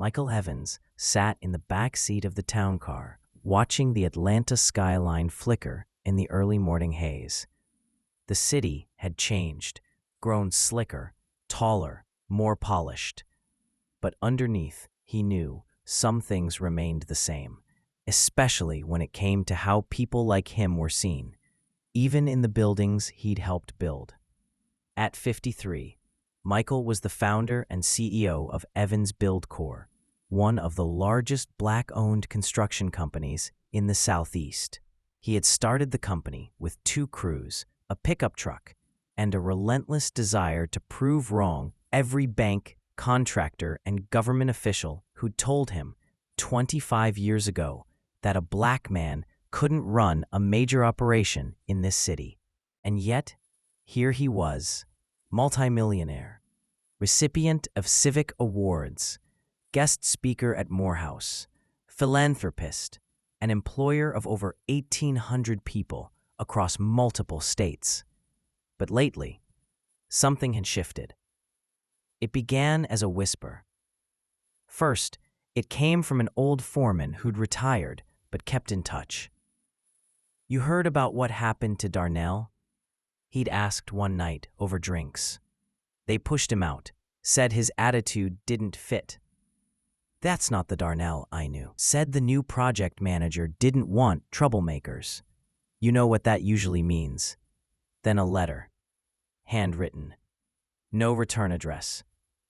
Michael Evans sat in the back seat of the town car, watching the Atlanta skyline flicker in the early morning haze. The city had changed, grown slicker, taller, more polished. But underneath, he knew some things remained the same, especially when it came to how people like him were seen, even in the buildings he'd helped build. At 53, Michael was the founder and CEO of Evans Build Corp., one of the largest Black-owned construction companies in the Southeast. He had started the company with 2 crews, a pickup truck, and a relentless desire to prove wrong every bank, contractor, and government official who'd told him 25 years ago that a black man couldn't run a major operation in this city. And yet, here he was, multimillionaire, recipient of civic awards, guest speaker at Morehouse, philanthropist, and employer of over 1,800 people across multiple states. But lately, something had shifted. It began as a whisper. First, it came from an old foreman who'd retired but kept in touch. "You heard about what happened to Darnell?" He'd asked one night over drinks. They pushed him out, said his attitude didn't fit. "That's not the Darnell I knew," said the new project manager. "Didn't want troublemakers. You know what that usually means." Then a letter, handwritten, no return address,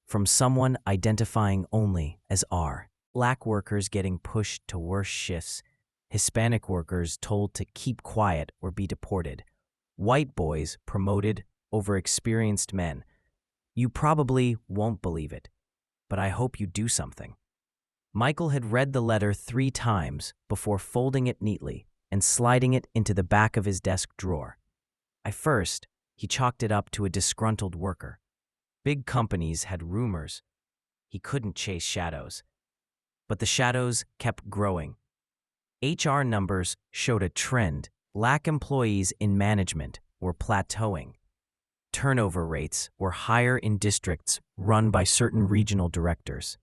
from someone identifying only as R. Black workers getting pushed to worse shifts, Hispanic workers told to keep quiet or be deported, white boys promoted over experienced men. You probably won't believe it, but I hope you do something. Michael had read the letter 3 times before folding it neatly and sliding it into the back of his desk drawer. At first, he chalked it up to a disgruntled worker. Big companies had rumors. He couldn't chase shadows. But the shadows kept growing. HR numbers showed a trend. Black employees in management were plateauing. Turnover rates were higher in districts run by certain regional directors.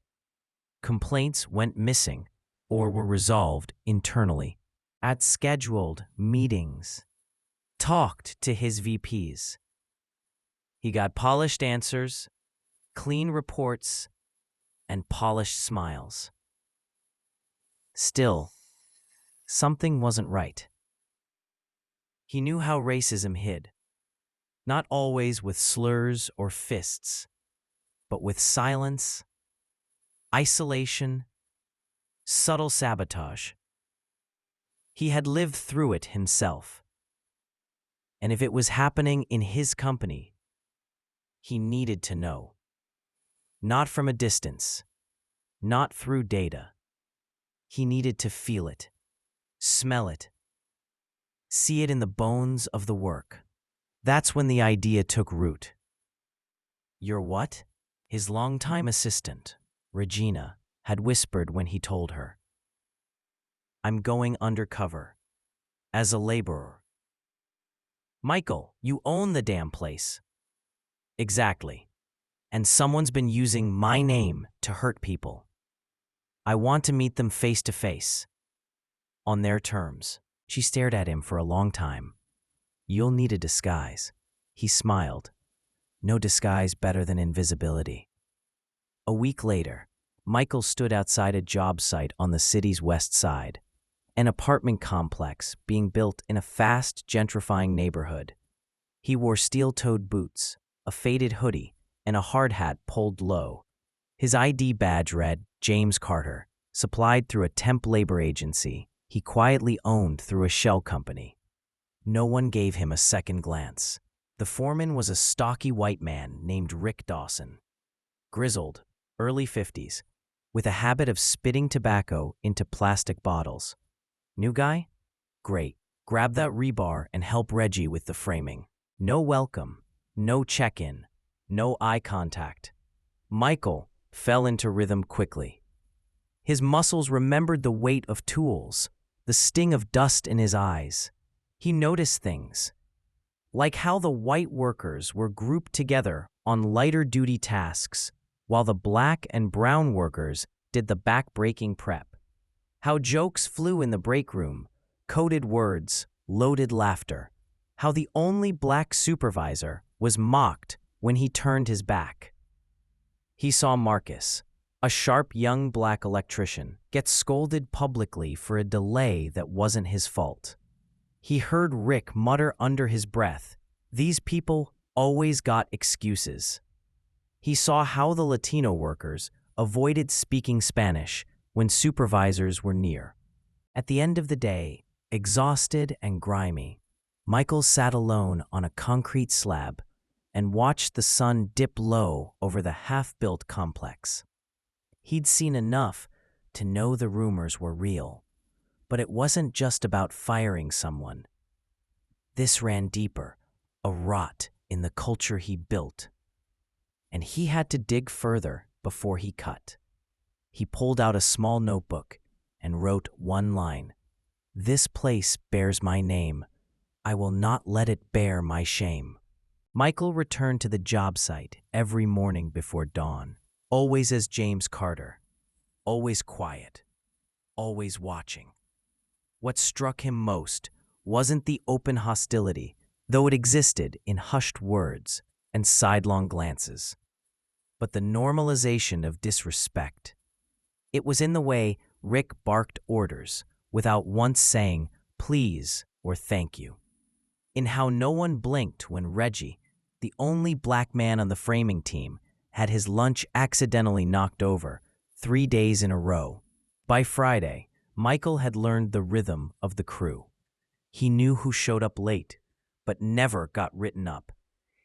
Complaints went missing or were resolved internally. At scheduled meetings, talked to his VPs. He got polished answers, clean reports, and polished smiles. Still, something wasn't right. He knew how racism hid, not always with slurs or fists, but with silence, isolation, subtle sabotage. He had lived through it himself. And if it was happening in his company, he needed to know. Not from a distance, not through data. He needed to feel it, smell it, see it in the bones of the work. That's when the idea took root. "You're what?" His longtime assistant, Regina, had whispered when he told her. "I'm going undercover, as a laborer." "Michael, you own the damn place." "Exactly. And someone's been using my name to hurt people. I want to meet them face to face. On their terms." She stared at him for a long time. "You'll need a disguise." He smiled. No disguise better than invisibility. A week later, Michael stood outside a job site on the city's west side, an apartment complex being built in a fast, gentrifying neighborhood. He wore steel-toed boots, a faded hoodie, and a hard hat pulled low. His ID badge read James Carter, supplied through a temp labor agency he quietly owned through a shell company. No one gave him a second glance. The foreman was a stocky white man named Rick Dawson. Grizzled, early 50s, with a habit of spitting tobacco into plastic bottles. New guy? Great. Grab that rebar and help Reggie with the framing. No welcome, no check-in, no eye contact. Michael fell into rhythm quickly. His muscles remembered the weight of tools, the sting of dust in his eyes. He noticed things, like how the white workers were grouped together on lighter-duty tasks, while the black and brown workers did the back-breaking prep. How jokes flew in the break room, coded words, loaded laughter. How the only black supervisor was mocked when he turned his back. He saw Marcus, a sharp young black electrician, get scolded publicly for a delay that wasn't his fault. He heard Rick mutter under his breath, "These people always got excuses." He saw how the Latino workers avoided speaking Spanish when supervisors were near. At the end of the day, exhausted and grimy, Michael sat alone on a concrete slab and watched the sun dip low over the half-built complex. He'd seen enough to know the rumors were real, but it wasn't just about firing someone. This ran deeper, a rot in the culture he built. And he had to dig further before he cut. He pulled out a small notebook and wrote one line. "This place bears my name. I will not let it bear my shame." Michael returned to the job site every morning before dawn, always as James Carter, always quiet, always watching. What struck him most wasn't the open hostility, though it existed in hushed words and sidelong glances, but the normalization of disrespect. It was in the way Rick barked orders without once saying please or thank you. In how no one blinked when Reggie, the only black man on the framing team, had his lunch accidentally knocked over 3 days in a row. By Friday, Michael had learned the rhythm of the crew. He knew who showed up late, but never got written up.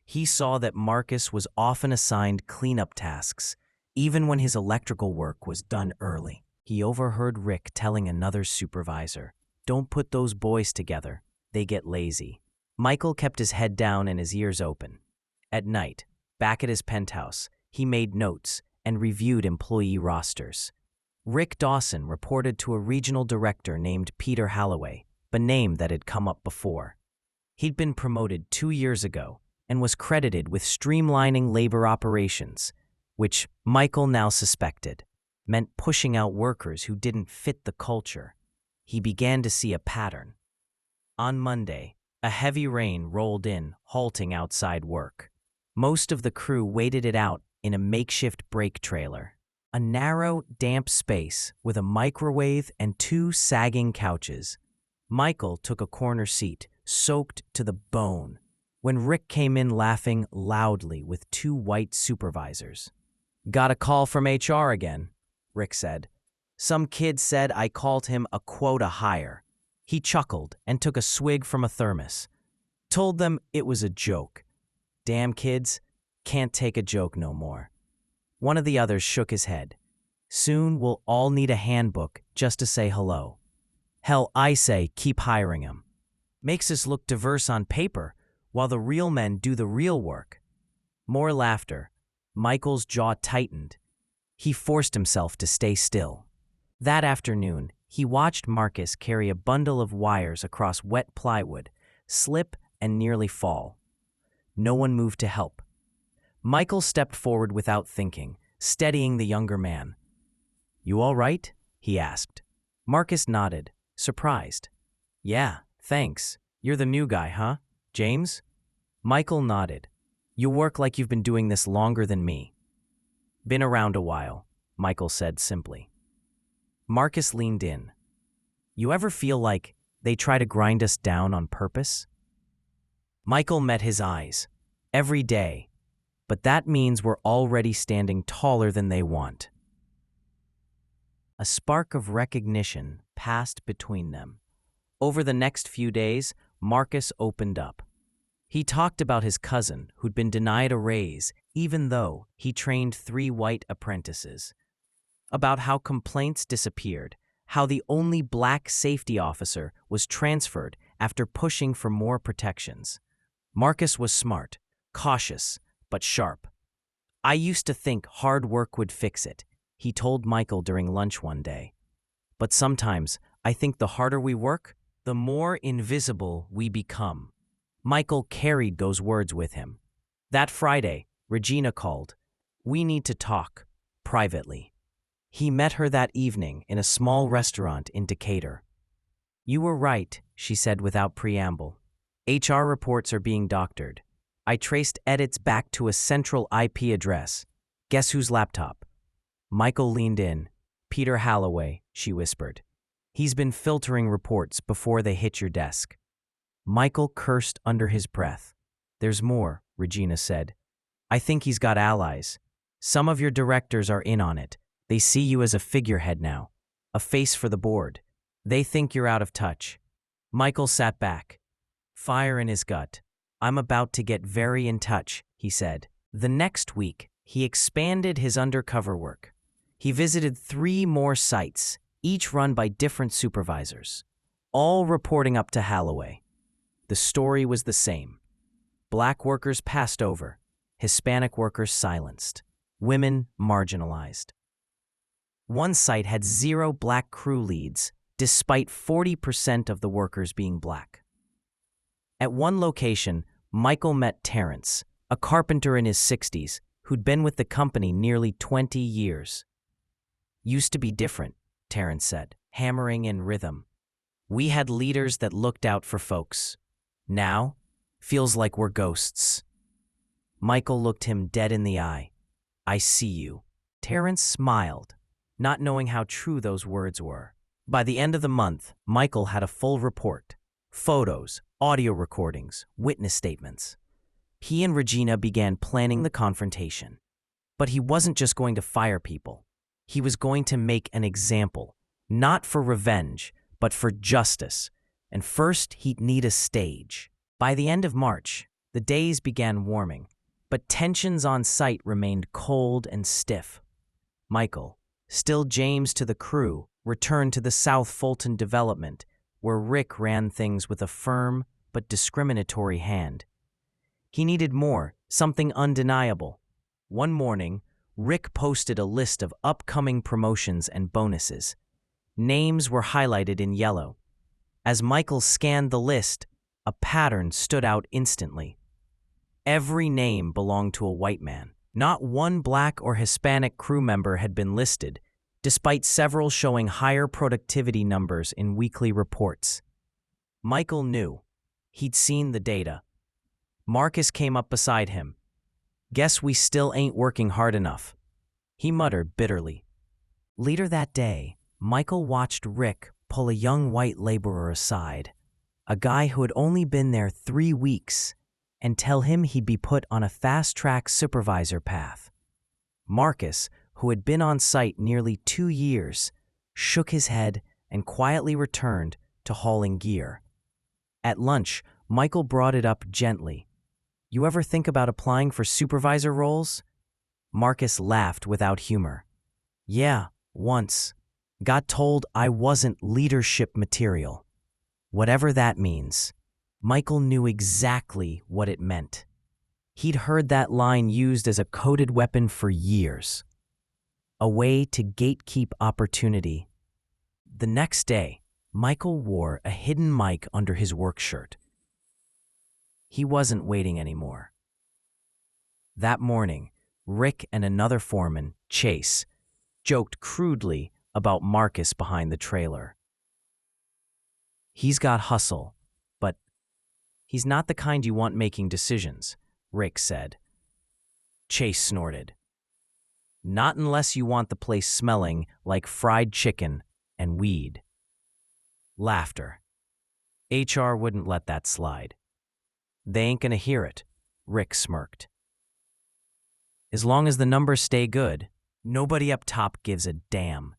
He saw that Marcus was often assigned cleanup tasks, even when his electrical work was done early. He overheard Rick telling another supervisor, "Don't put those boys together, they get lazy." Michael kept his head down and his ears open. At night, back at his penthouse, he made notes and reviewed employee rosters. Rick Dawson reported to a regional director named Peter Halloway, a name that had come up before. He'd been promoted 2 years ago and was credited with streamlining labor operations, which Michael now suspected meant pushing out workers who didn't fit the culture. He began to see a pattern. On Monday, a heavy rain rolled in, halting outside work. Most of the crew waited it out in a makeshift brake trailer, a narrow, damp space with a microwave and 2 sagging couches. Michael took a corner seat, soaked to the bone, when Rick came in laughing loudly with 2 white supervisors. "Got a call from HR again," Rick said. "Some kid said I called him a quota hire." He chuckled and took a swig from a thermos. "Told them it was a joke. Damn kids, can't take a joke no more." One of the others shook his head. "Soon we'll all need a handbook just to say hello. Hell, I say keep hiring him. Makes us look diverse on paper while the real men do the real work." More laughter. Michael's jaw tightened. He forced himself to stay still. That afternoon, he watched Marcus carry a bundle of wires across wet plywood, slip and nearly fall. No one moved to help. Michael stepped forward without thinking, steadying the younger man. "You all right?" he asked. Marcus nodded, surprised. "Yeah, thanks. You're the new guy, huh, James?" Michael nodded. "You work like you've been doing this longer than me." "Been around a while," Michael said simply. Marcus leaned in. "You ever feel like they try to grind us down on purpose?" Michael met his eyes. "Every day. But that means we're already standing taller than they want." A spark of recognition passed between them. Over the next few days, Marcus opened up. He talked about his cousin who'd been denied a raise even though he trained 3 white apprentices. About how complaints disappeared, how the only black safety officer was transferred after pushing for more protections. Marcus was smart, cautious, but sharp. "I used to think hard work would fix it," he told Michael during lunch one day. "But sometimes I think the harder we work, the more invisible we become." Michael carried those words with him. That Friday, Regina called. "We need to talk, privately." He met her that evening in a small restaurant in Decatur. "You were right," she said without preamble. "HR reports are being doctored. I traced edits back to a central IP address. Guess whose laptop?" Michael leaned in. "Peter Holloway," she whispered. "He's been filtering reports before they hit your desk." Michael cursed under his breath. "There's more," Regina said. "I think he's got allies. Some of your directors are in on it. They see you as a figurehead now, a face for the board. They think you're out of touch." Michael sat back, fire in his gut. "I'm about to get very in touch," he said. The next week, he expanded his undercover work. He visited 3 more sites, each run by different supervisors, all reporting up to Holloway. The story was the same. Black workers passed over, Hispanic workers silenced, women marginalized. One site had 0 black crew leads, despite 40% of the workers being black. At one location, Michael met Terrence, a carpenter in his 60s who'd been with the company nearly 20 years. "Used to be different," Terrence said, hammering in rhythm. "We had leaders that looked out for folks. Now, feels like we're ghosts." Michael looked him dead in the eye. "I see you." Terrence smiled, not knowing how true those words were. By the end of the month, Michael had a full report. Photos, audio recordings, witness statements. He and Regina began planning the confrontation. But he wasn't just going to fire people. He was going to make an example, not for revenge, but for justice. And first, he'd need a stage. By the end of March, the days began warming, but tensions on site remained cold and stiff. Michael, still James to the crew, returned to the South Fulton development, where Rick ran things with a firm but discriminatory hand. He needed more, something undeniable. One morning, Rick posted a list of upcoming promotions and bonuses. Names were highlighted in yellow. As Michael scanned the list, a pattern stood out instantly. Every name belonged to a white man. Not one black or Hispanic crew member had been listed, despite several showing higher productivity numbers in weekly reports. Michael knew. He'd seen the data. Marcus came up beside him. "Guess we still ain't working hard enough," he muttered bitterly. Later that day, Michael watched Rick pull a young white laborer aside, a guy who had only been there 3 weeks, and tell him he'd be put on a fast-track supervisor path. Marcus, who had been on site nearly 2 years, shook his head and quietly returned to hauling gear. At lunch, Michael brought it up gently. "You ever think about applying for supervisor roles?" Marcus laughed without humor. "Yeah, once. Got told I wasn't leadership material." Whatever that means, Michael knew exactly what it meant. He'd heard that line used as a coded weapon for years. A way to gatekeep opportunity. The next day, Michael wore a hidden mic under his work shirt. He wasn't waiting anymore. That morning, Rick and another foreman, Chase, joked crudely about Marcus behind the trailer. "He's got hustle, but he's not the kind you want making decisions," Rick said. Chase snorted. "Not unless you want the place smelling like fried chicken and weed." Laughter. HR wouldn't let that slide. "They ain't gonna hear it," Rick smirked. "As long as the numbers stay good, nobody up top gives a damn."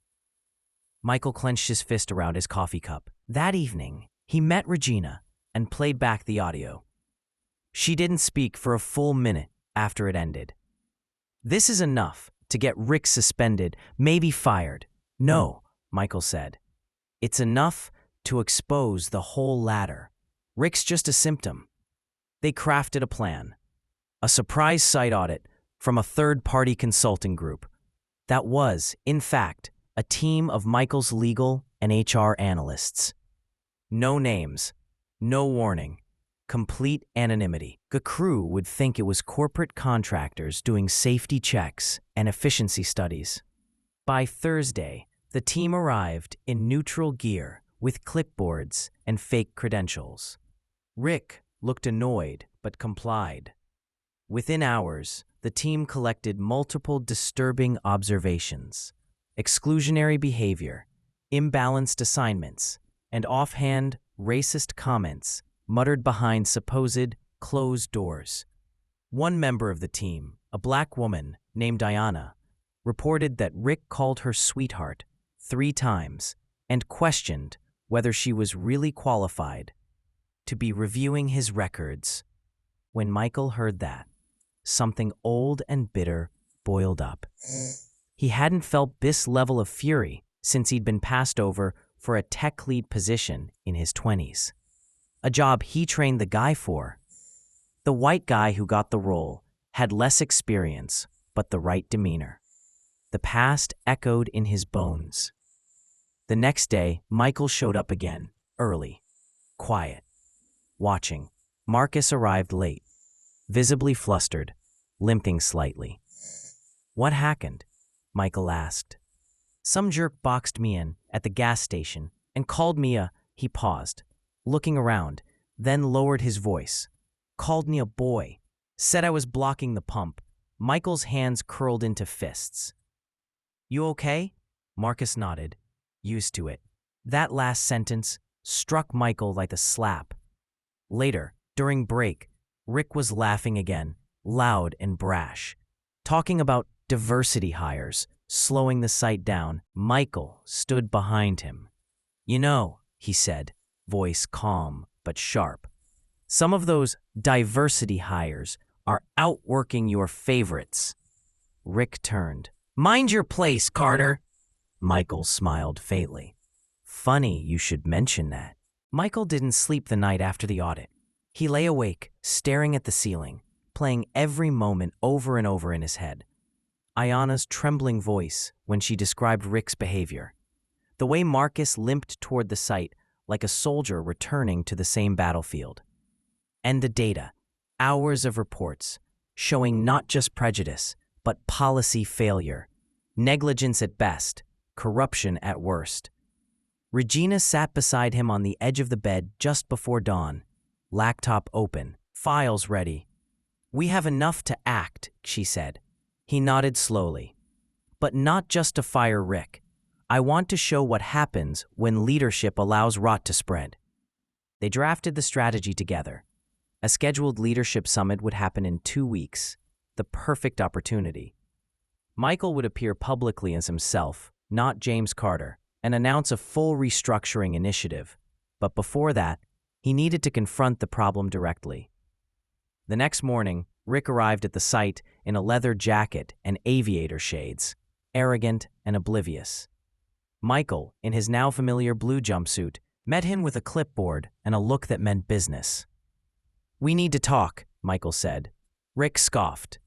Michael clenched his fist around his coffee cup. That evening, he met Regina and played back the audio. She didn't speak for a full minute after it ended. "This is enough to get Rick suspended, maybe fired." "No," Michael said. "It's enough to expose the whole ladder. Rick's just a symptom." They crafted a plan. A surprise site audit from a third-party consulting group. That was, in fact, a team of Michael's legal and HR analysts. No names, no warning, complete anonymity. The crew would think it was corporate contractors doing safety checks and efficiency studies. By Thursday, the team arrived in neutral gear with clipboards and fake credentials. Rick looked annoyed but complied. Within hours, the team collected multiple disturbing observations: exclusionary behavior, imbalanced assignments, and offhand, racist comments muttered behind supposed closed doors. One member of the team, a black woman named Diana, reported that Rick called her sweetheart 3 times and questioned whether she was really qualified to be reviewing his records. When Michael heard that, something old and bitter boiled up. He hadn't felt this level of fury since he'd been passed over for a tech lead position in his 20s. A job he trained the guy for. The white guy who got the role had less experience, but the right demeanor. The past echoed in his bones. The next day, Michael showed up again, early, quiet, watching. Marcus arrived late, visibly flustered, limping slightly. "What happened?" Michael asked. "Some jerk boxed me in at the gas station and called me a..." He paused, looking around, then lowered his voice. "Called me a boy. Said I was blocking the pump." Michael's hands curled into fists. "You okay?" Marcus nodded, used to it. That last sentence struck Michael like a slap. Later, during break, Rick was laughing again, loud and brash, talking about diversity hires, slowing the site down. Michael stood behind him. "You know," he said, voice calm but sharp, "some of those diversity hires are outworking your favorites." Rick turned. "Mind your place, Carter." Michael smiled faintly. "Funny you should mention that." Michael didn't sleep the night after the audit. He lay awake, staring at the ceiling, playing every moment over and over in his head. Ayana's trembling voice when she described Rick's behavior. The way Marcus limped toward the site like a soldier returning to the same battlefield. And the data, hours of reports, showing not just prejudice, but policy failure, negligence at best, corruption at worst. Regina sat beside him on the edge of the bed just before dawn, laptop open, files ready. "We have enough to act," she said. He nodded slowly. "But not just to fire Rick. I want to show what happens when leadership allows rot to spread." They drafted the strategy together. A scheduled leadership summit would happen in 2 weeks, the perfect opportunity. Michael would appear publicly as himself, not James Carter, and announce a full restructuring initiative. But before that, he needed to confront the problem directly. The next morning, Rick arrived at the site in a leather jacket and aviator shades, arrogant and oblivious. Michael, in his now familiar blue jumpsuit, met him with a clipboard and a look that meant business. "We need to talk," Michael said. Rick scoffed.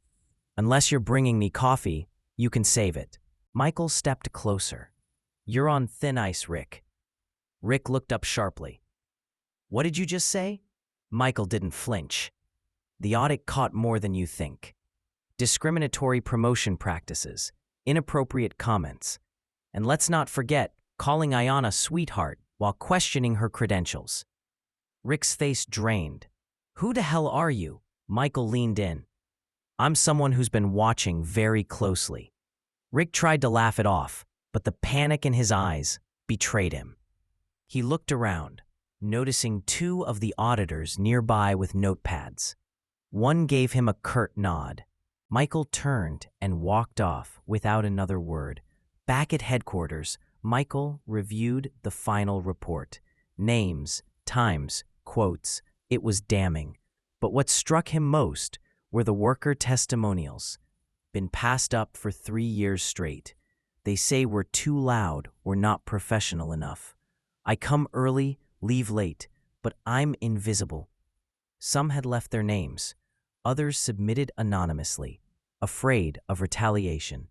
"Unless you're bringing me coffee, you can save it." Michael stepped closer. "You're on thin ice, Rick." Rick looked up sharply. "What did you just say?" Michael didn't flinch. "The audit caught more than you think. Discriminatory promotion practices, inappropriate comments, and let's not forget calling Ayana sweetheart while questioning her credentials." Rick's face drained. "Who the hell are you?" Michael leaned in. "I'm someone who's been watching very closely." Rick tried to laugh it off, but the panic in his eyes betrayed him. He looked around, noticing 2 of the auditors nearby with notepads. One gave him a curt nod. Michael turned and walked off without another word. Back at headquarters, Michael reviewed the final report. Names, times, quotes. It was damning. But what struck him most were the worker testimonials. Been passed up for 3 years straight. They say we're too loud or not professional enough. I come early, leave late, but I'm invisible. Some had left their names. Others submitted anonymously, afraid of retaliation.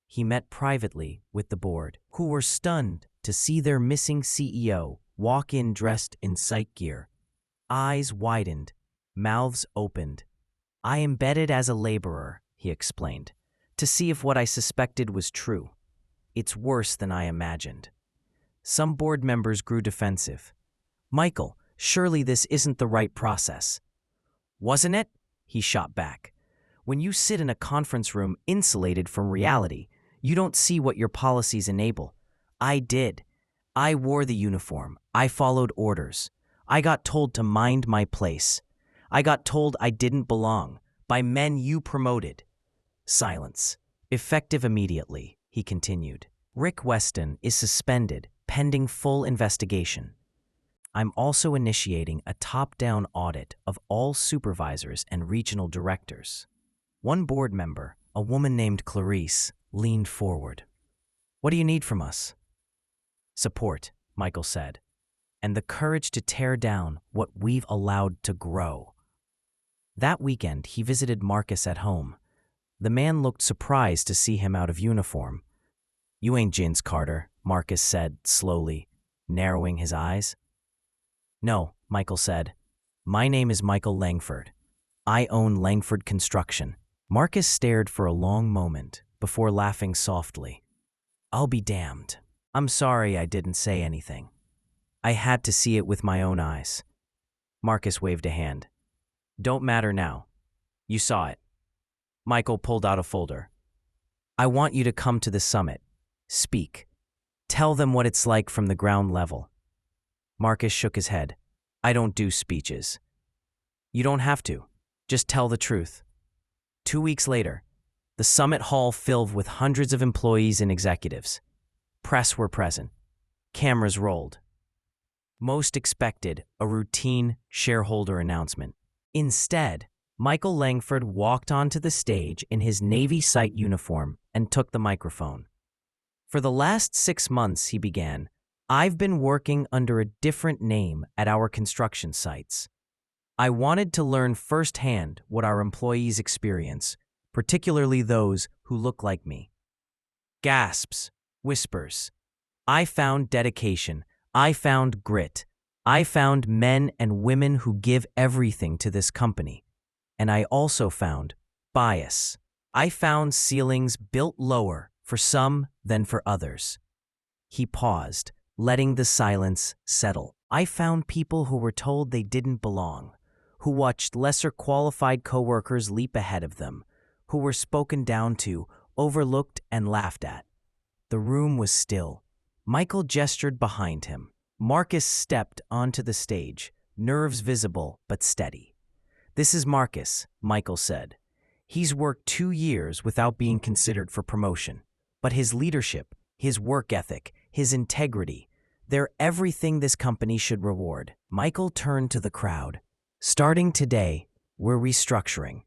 He met privately with the board, who were stunned to see their missing CEO walk in dressed in site gear. Eyes widened, mouths opened. "I embedded as a laborer," he explained, "to see if what I suspected was true. It's worse than I imagined. Some board members grew defensive. Michael, surely this isn't the right process. Wasn't it? He shot back. When you sit in a conference room insulated from reality, you don't see what your policies enable. I did. I wore the uniform. I followed orders. I got told to mind my place. I got told I didn't belong by men you promoted. Silence. Effective immediately, he continued. Rick Weston is suspended, pending full investigation. I'm also initiating a top-down audit of all supervisors and regional directors. One board member, a woman named Clarice, leaned forward. What do you need from us? Support, Michael said, and the courage to tear down what we've allowed to grow. That weekend, he visited Marcus at home. The man looked surprised to see him out of uniform. You ain't Jins Carter, Marcus said slowly, narrowing his eyes. No, Michael said. My name is Michael Langford. I own Langford Construction. Marcus stared for a long moment before laughing softly. I'll be damned. I'm sorry I didn't say anything. I had to see it with my own eyes. Marcus waved a hand. Don't matter now. You saw it. Michael pulled out a folder. I want you to come to the summit. Speak. Tell them what it's like from the ground level. Marcus shook his head. I don't do speeches. You don't have to. Just tell the truth. 2 weeks later, the summit hall filled with hundreds of employees and executives. Press were present. Cameras rolled. Most expected a routine shareholder announcement. Instead, Michael Langford walked onto the stage in his Navy site uniform and took the microphone. For the last 6 months, he began, I've been working under a different name at our construction sites. I wanted to learn firsthand what our employees experience, particularly those who look like me. Gasps, whispers. I found dedication. I found grit. I found men and women who give everything to this company. And I also found bias. I found ceilings built lower for some than for others. He paused, letting the silence settle. I found people who were told they didn't belong, who watched lesser qualified coworkers leap ahead of them, who were spoken down to, overlooked, and laughed at. The room was still. Michael gestured behind him. Marcus stepped onto the stage, nerves visible but steady. This is Marcus, Michael said. He's worked 2 years without being considered for promotion. But his leadership, his work ethic, his integrity, they're everything this company should reward. Michael turned to the crowd. Starting today, we're restructuring.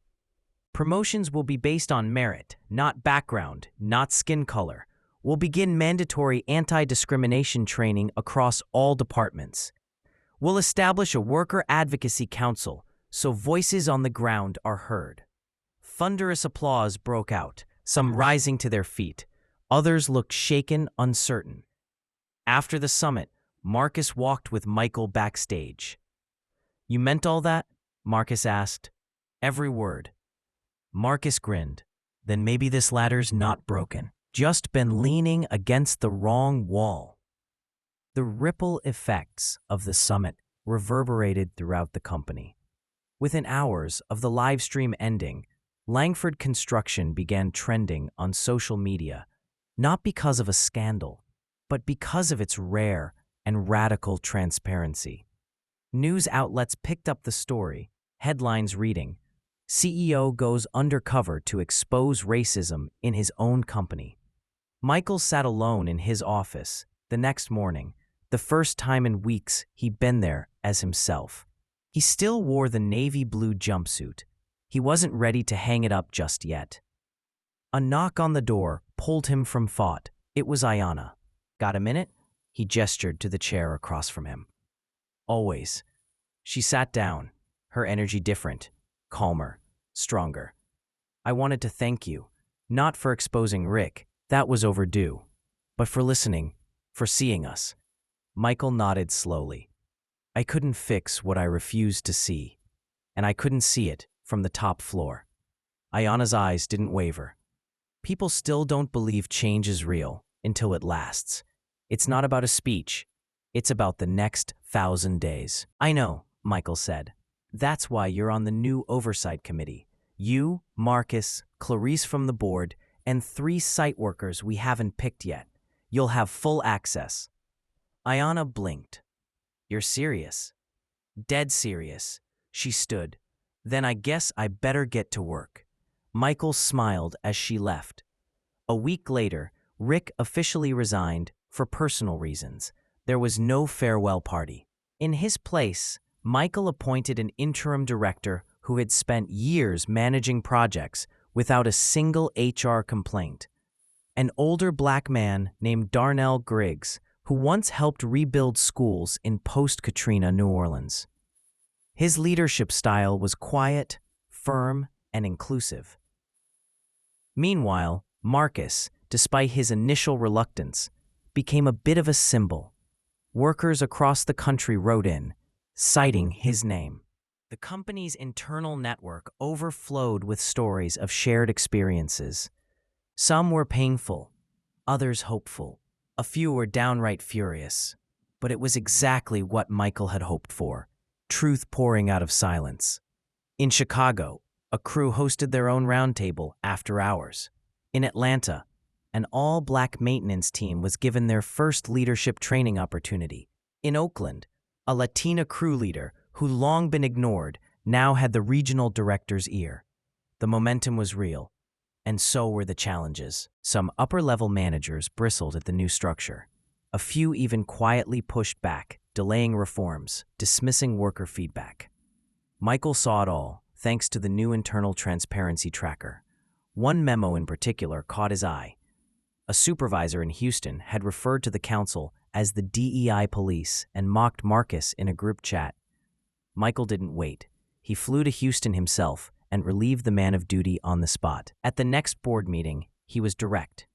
Promotions will be based on merit, not background, not skin color. We'll begin mandatory anti-discrimination training across all departments. We'll establish a worker advocacy council so voices on the ground are heard. Thunderous applause broke out, some rising to their feet. Others looked shaken, uncertain. After the summit, Marcus walked with Michael backstage. You meant all that? Marcus asked. Every word. Marcus grinned. Then maybe this ladder's not broken. Just been leaning against the wrong wall. The ripple effects of the summit reverberated throughout the company. Within hours of the live stream ending, Langford Construction began trending on social media, not because of a scandal, but because of its rare and radical transparency. News outlets picked up the story, headlines reading, CEO goes undercover to expose racism in his own company. Michael sat alone in his office the next morning, the first time in weeks he'd been there as himself. He still wore the navy blue jumpsuit. He wasn't ready to hang it up just yet. A knock on the door pulled him from thought. It was Ayanna. Got a minute? He gestured to the chair across from him. Always. She sat down, her energy different, calmer, stronger. I wanted to thank you, not for exposing Rick, that was overdue, but for listening, for seeing us. Michael nodded slowly. I couldn't fix what I refused to see, and I couldn't see it from the top floor. Ayanna's eyes didn't waver. People still don't believe change is real, until it lasts. It's not about a speech. It's about the next 1,000 days. I know, Michael said. That's why you're on the new oversight committee. You, Marcus, Clarice from the board, and 3 site workers we haven't picked yet. You'll have full access. Ayana blinked. You're serious? Dead serious. She stood. Then I guess I better get to work. Michael smiled as she left. A week later, Rick officially resigned for personal reasons. There was no farewell party. In his place, Michael appointed an interim director who had spent years managing projects without a single HR complaint. An older black man named Darnell Griggs, who once helped rebuild schools in post-Katrina New Orleans. His leadership style was quiet, firm, and inclusive. Meanwhile, Marcus, despite his initial reluctance, became a bit of a symbol. Workers across the country wrote in, citing his name. The company's internal network overflowed with stories of shared experiences. Some were painful, others hopeful. A few were downright furious. But it was exactly what Michael had hoped for, truth pouring out of silence. In Chicago, a crew hosted their own roundtable after hours. In Atlanta, an all-black maintenance team was given their first leadership training opportunity. In Oakland, a Latina crew leader who'd long been ignored now had the regional director's ear. The momentum was real, and so were the challenges. Some upper-level managers bristled at the new structure. A few even quietly pushed back, delaying reforms, dismissing worker feedback. Michael saw it all, thanks to the new internal transparency tracker. One memo in particular caught his eye. A supervisor in Houston had referred to the council as the DEI police and mocked Marcus in a group chat. Michael didn't wait. He flew to Houston himself and relieved the man of duty on the spot. At the next board meeting, he was direct.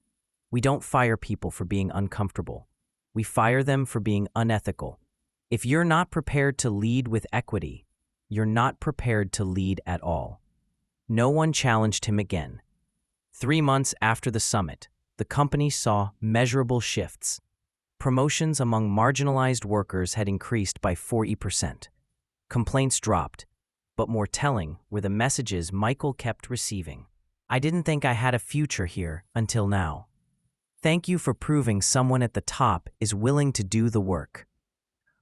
We don't fire people for being uncomfortable. We fire them for being unethical. If you're not prepared to lead with equity, you're not prepared to lead at all. No one challenged him again. 3 months after the summit, the company saw measurable shifts. Promotions among marginalized workers had increased by 40%. Complaints dropped, but more telling were the messages Michael kept receiving. I didn't think I had a future here until now. Thank you for proving someone at the top is willing to do the work.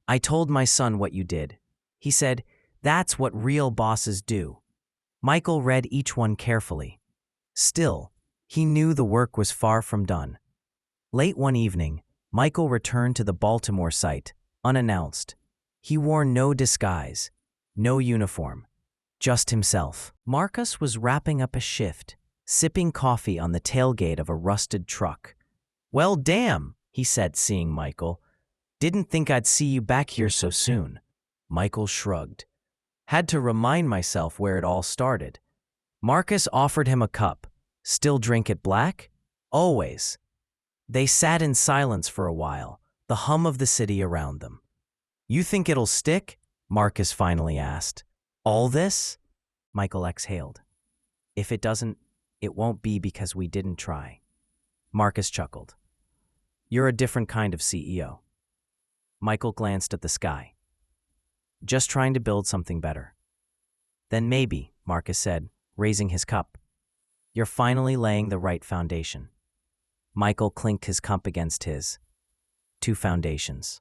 I told my son what you did. He said, that's what real bosses do. Michael read each one carefully. Still, he knew the work was far from done. Late one evening, Michael returned to the Baltimore site, unannounced. He wore no disguise, no uniform, just himself. Marcus was wrapping up a shift, sipping coffee on the tailgate of a rusted truck. Well, damn, he said, seeing Michael. Didn't think I'd see you back here so soon. Michael shrugged. Had to remind myself where it all started. Marcus offered him a cup. Still drink it black? Always. They sat in silence for a while, the hum of the city around them. You think it'll stick? Marcus finally asked. All this? Michael exhaled. If it doesn't, it won't be because we didn't try. Marcus chuckled. You're a different kind of CEO. Michael glanced at the sky. Just trying to build something better. Then maybe, Marcus said, raising his cup. You're finally laying the right foundation. Michael clinked his cup against his. 2 foundations.